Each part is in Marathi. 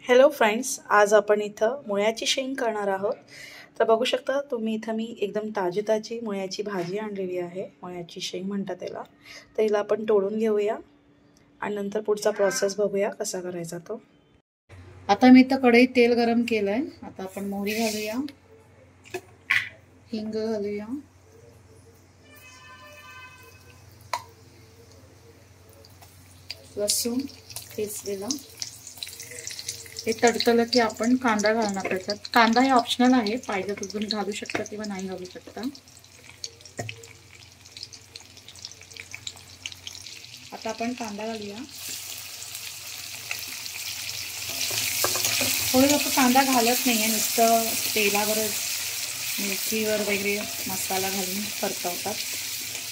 हॅलो फ्रेंड्स, आज आपण इथं मुळ्याची शेंग करणार आहोत। तर बघू शकता तुम्ही इथं मी एकदम ताजी मुळ्याची भाजी आणलेली आहे। मुळ्याची शेंग म्हणतात त्याला। तर हिला आपण तोडून घेऊया आणि नंतर पुढचा प्रोसेस बघूया कसा करायचा तो। आता मी इथं कढईत तेल गरम केलंय। आता आपण मोहरी घालूया, हिंग घालूया, लसूण ठेचलेला। हे तडतलं की आपण कांदा घालणार त्याच्यात। कांदा हे ऑप्शनल आहे, पाहिजे तर तुम्ही घालू शकता किंवा नाही घालू शकता। आता आपण कांदा घालूया। थोडे लोक कांदा घालत नाहीये, नुसतं तेलावरच मिरचीवर वगैरे मसाला घालून परतवतात।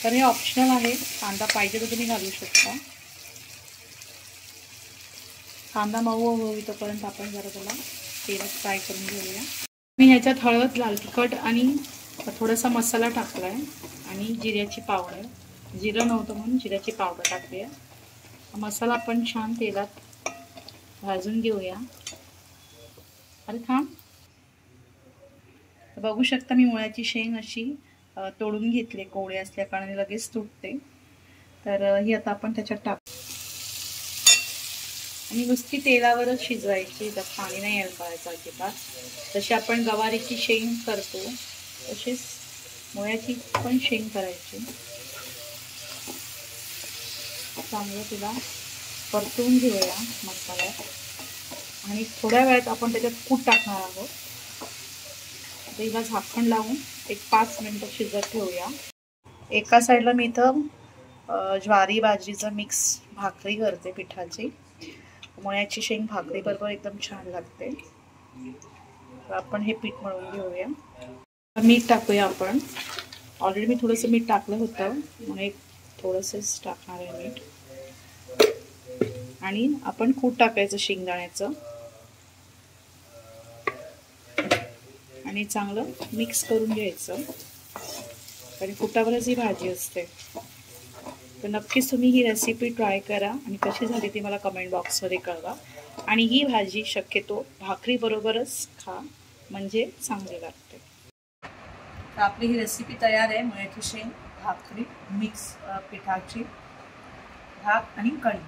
तर हे ऑप्शनल आहे, कांदा पाहिजे तर तुम्ही घालू शकता। कांदा मऊ होईल तोपर्यंत आपण जरा त्याला तेलात फ्राय करून घेऊया। मी ह्याच्यात हळद, लाल तिखट आणि थोडासा मसाला टाकलाय आणि जिऱ्याची पावडर। जिरं नव्हतं म्हणून जिऱ्याची पावडर टाकली आहे। मसाला आपण छान तेलात भाजून घेऊया। अरे थांब, बघू शकता मी मुळ्याची शेंग अशी तोडून घेतली, कोवळी असल्या कारणाने लगेच तुटते। तर ही आता आपण त्याच्यात टाकू आणि नुसती तेलावरच शिजवायची, त्यात पाणी नाही यायला पाहिजे अजिबात। जशी आपण गवारीची शेंग करतो तशीच मुळ्याची पण शेंग करायची। चांगलं तिला परतून घेऊया मसाल्यात आणि थोड्या वेळात आपण त्याच्यात कूट टाकणार आहोत। तिला झाकण लावून एक 5 मिनिटं शिजत ठेवूया। एका साईडला मी इथं ज्वारी बाजरीचं मिक्स भाकरी करते पिठाची। मुळ्याची शेंग भाकरी बरोबर एकदम छान लागते। तर आपण हे पीठ मळून घेऊया। मीठ टाकूया आपण। ऑलरेडी मी थोडंसं मीठ टाकलं होतं, म्हणून एक थोडंसंच टाकणार आहे मीठ। आणि आपण कूट टाकायचं शेंगदाण्याचं आणि चांगलं मिक्स करून घ्यायचं, आणि कुटावरच ही भाजी असते। तर नक्कीच तुम्ही ही रेसिपी ट्राय करा आणि कशी झाली ती मला कमेंट बॉक्समध्ये कळवा। आणि ही भाजी शक्यतो भाकरी बरोबरच खा, म्हणजे चांगली लागते। तर आपली ही रेसिपी तयार आहे, मुळ्याची शेंग भाकरी मिक्स पिठाची, भात आणि कढी।